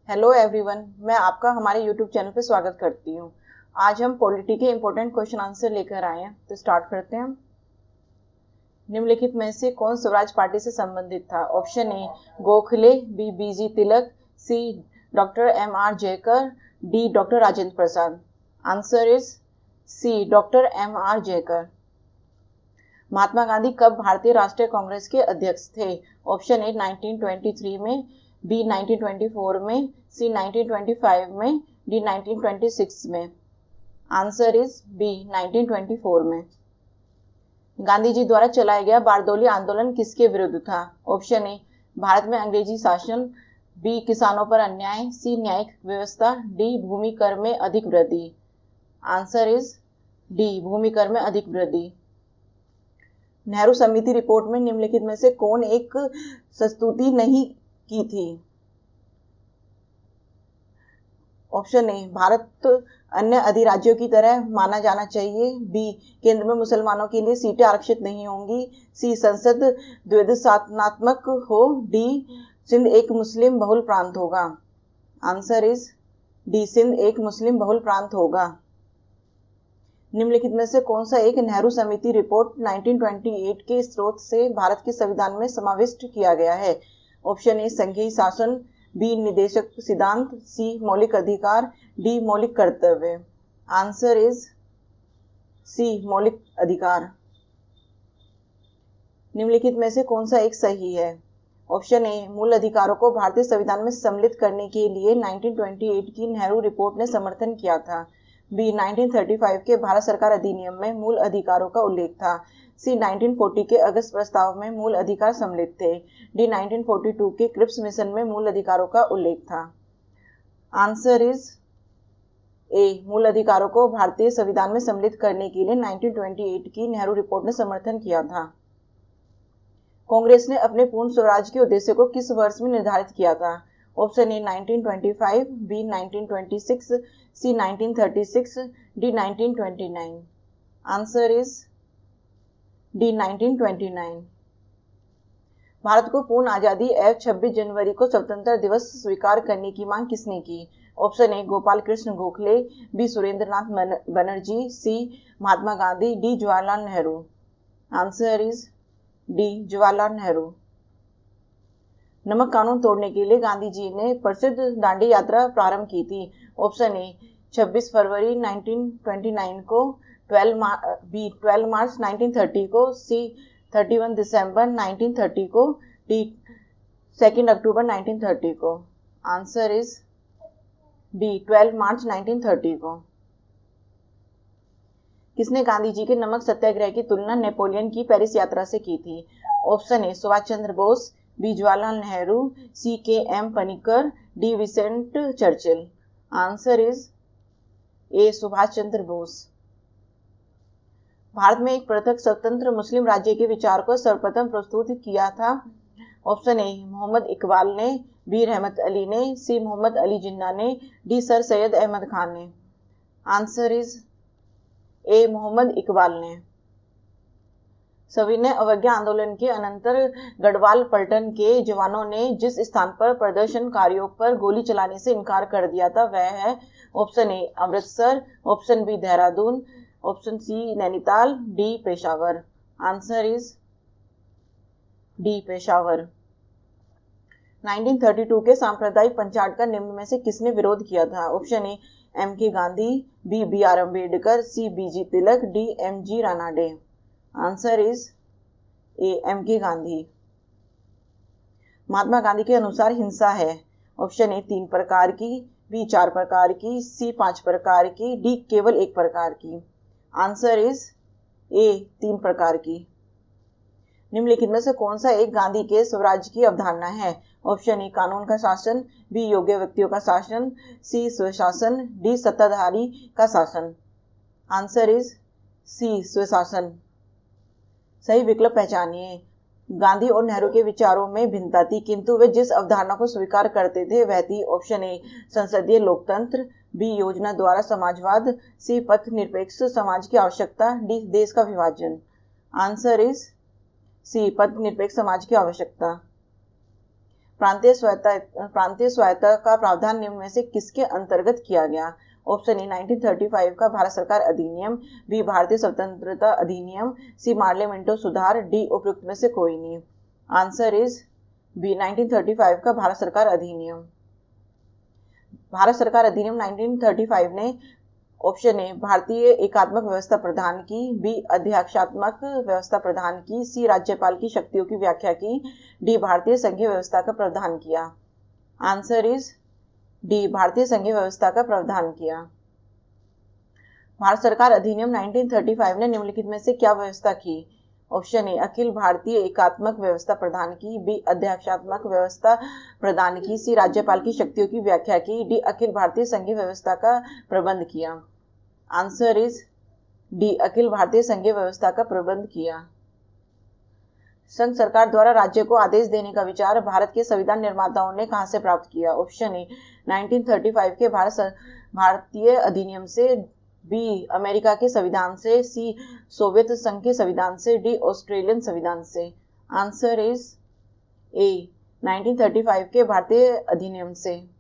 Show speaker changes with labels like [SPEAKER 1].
[SPEAKER 1] Hello everyone, मैं आपका हमारे यूट्यूब चैनल पर स्वागत करती हूँ। आज हम पॉलिटी के इम्पोर्टेंट क्वेश्चन आंसर लेकर आए हैं, तो स्टार्ट करते हैं। निम्नलिखित में से कौन स्वराज पार्टी से संबंधित था? Option A Gokhale, B B G Tilak, C doctor M R. Jayakar, D doctor Rajendra Prasad. Answer is C doctor M R. Jayakar. Mahatma Gandhi कब भारतीय राष्ट्रीय कांग्रेस के अध्यक्ष थे? ऑप्शन ए 1923 में, बी 1924 में, सी 1925 में, डी 1926 में। आंसर इज बी 1924 में। गांधी जी द्वारा चलाया गया बारदोली आंदोलन किसके विरुद्ध था? ऑप्शन ए भारत में अंग्रेजी शासन, बी किसानों पर अन्याय, सी न्यायिक व्यवस्था, डी भूमि कर में अधिक वृद्धि। आंसर इज डी भूमि कर में अधिक वृद्धि। नेहरू समिति रिपोर्ट में निम्नलिखित में से कौन एक संस्तुति नहीं की थी? ऑप्शन ए भारत अन्य अधिराज्यों की तरह माना जाना चाहिए, बी केंद्र में मुसलमानों के लिए सीटें आरक्षित नहीं होंगी, सी संसद द्वैधात्मक हो, डी सिंध एक मुस्लिम बहुल प्रांत होगा। आंसर इज डी सिंध एक मुस्लिम बहुल प्रांत होगा। निम्नलिखित में से कौन सा एक नेहरू समिति रिपोर्ट 1928 के स्रोत से भारत के संविधान में समाविष्ट किया गया है? ऑप्शन ए संघीय शासन, बी निदेशक सिद्धांत, सी मौलिक अधिकार, डी मौलिक कर्तव्य। आंसर इज सी मौलिक अधिकार। निम्नलिखित में से कौन सा एक सही है? ऑप्शन ए मूल अधिकारों को भारतीय संविधान में सम्मिलित करने के लिए 1928 की नेहरू रिपोर्ट ने समर्थन किया था, बी 1935 के भारत सरकार अधिनियम में मूल अधिकारों का उल्लेख था, सी 1940 के अगस्त प्रस्ताव में मूल अधिकार सम्मिलित थे, डी 1942 के क्रिप्स मिशन में मूल अधिकारों का उल्लेख था। आंसर इज ए मूल अधिकारों को भारतीय संविधान में सम्मिलित करने के लिए 1928 की नेहरू रिपोर्ट ने समर्थन किया था। कांग्रेस ने अपने पूर्ण स्वराज के उद्देश्य को किस वर्ष में निर्धारित किया था? Option A 1925, B 1926, C 1936, D 1929। Answer is D 1929। Bharat को पूर्ण आज़ादी एवं 26 जनवरी को स्वतंत्रता दिवस स्वीकार करने की मांग किसने की? Option A Gopal Krishna Gokhale, B Surendranath Banerjee, C Mahatma Gandhi, D Jawaharlal Nehru. Answer is D Jawaharlal Nehru. नमक कानून तोड़ने के लिए गांधी जी ने प्रसिद्ध दांडी यात्रा प्रारंभ की थी। ऑप्शन ए 26 फरवरी 1929 को, बी 12 मार्च 1930 को, सी 31 दिसंबर 1930 को, डी 2 अक्टूबर 1930 को। आंसर इज बी 12 मार्च 1930 को। किसने गांधी जी के नमक सत्याग्रह की तुलना नेपोलियन की पेरिस यात्रा से की थी? Option A Subhash Chandra Bose, B Jawaharlal Nehru, C K M. Panikkar, D Vincent Churchill. Answer is A Subhash Chandra Bose. Bharat में एक पृथक स्वतंत्र मुस्लिम राज्य के विचार को सर्वप्रथम प्रस्तुत किया था। ऑप्शन ए मोहम्मद इकबाल ने, बी रहमत अली ने, सी मोहम्मद अली जिन्ना ने, डी सर सैयद अहमद खान ने। Answer is A Mohammad Iqbal ने। सविनय अवज्ञा आंदोलन के अनंतर गढ़वाल पलटन के जवानों ने जिस स्थान पर प्रदर्शनकारियों पर गोली चलाने से इनकार कर दिया था वह है? Option A Amritsar, option B Dehradun, option C Nainital, D Peshawar. Answer is D Peshawar. 1932 के सांप्रदायिक पंचायत का निम्न में से किसने विरोध किया था? Option A M K. Gandhi, B B R. Ambedkar, C B G. Tilak, D M G. Ranade. Answer is A M K. Gandhi. Mahatma Gandhi के अनुसार हिंसा है? ऑप्शन ए 3 प्रकार की, बी 4 प्रकार की, सी 5 प्रकार की, डी केवल 1 प्रकार की। आंसर इज ए 3 प्रकार की। निम्नलिखित में से कौन सा एक गांधी के स्वराज की अवधारणा है? ऑप्शन ए कानून का शासन, बी योग्य व्यक्तियों का शासन, सी स्वशासन, डी सत्ताधारी का शासन। आंसर इज सी स्वशासन। सही विकल्प पहचानिए। गांधी और नेहरू के विचारों में भिन्नता थी, किंतु वे जिस अवधारणा को स्वीकार करते थे वह थी? ऑप्शन ए संसदीय लोकतंत्र, बी योजना द्वारा समाजवाद, सी पथ निरपेक्ष समाज की आवश्यकता, डी देश का विभाजन। आंसर इज सी पथ निरपेक्ष समाज की आवश्यकता। प्रांतीय स्वायत्तता का प्रावधान निम्न में से किसके अंतर्गत किया गया? ऑप्शन ए 1935 का भारत सरकार अधिनियम, बी भारतीय स्वतंत्रता अधिनियम, सी मार्ले मिंटो सुधार, डी उपयुक्त में से कोई नहीं। आंसर इज बी 1935 का भारत सरकार अधिनियम। भारत सरकार अधिनियम 1935 ने ऑप्शन ए भारतीय एकात्मक व्यवस्था प्रदान की, बी अध्यक्षात्मक व्यवस्था प्रदान की, सी राज्यपाल की शक्तियों की व्याख्या की, डी भारतीय संघीय व्यवस्था का प्रावधान किया। आंसर इज डी भारतीय संघीय व्यवस्था का प्रावधान किया। भारत सरकार अधिनियम 1935 ने निम्नलिखित में से क्या व्यवस्था की? ऑप्शन ए अखिल भारतीय एकात्मक व्यवस्था प्रदान की, बी अध्यक्षात्मक व्यवस्था प्रदान की, सी राज्यपाल की शक्तियों की व्याख्या की, डी अखिल भारतीय संघीय व्यवस्था का प्रबंध किया। Answer is D Akhil Bharatiya संघीय व्यवस्था का प्रबंध किया। संघ सरकार द्वारा राज्य को आदेश देने का विचार भारत के संविधान निर्माताओं ने कहां से प्राप्त किया? ऑप्शन ए 1935 के भारतीय अधिनियम से, बी अमेरिका के संविधान से, सी सोवियत संघ के संविधान से, डी ऑस्ट्रेलियन संविधान से। आंसर इज ए 1935 के भारतीय अधिनियम से।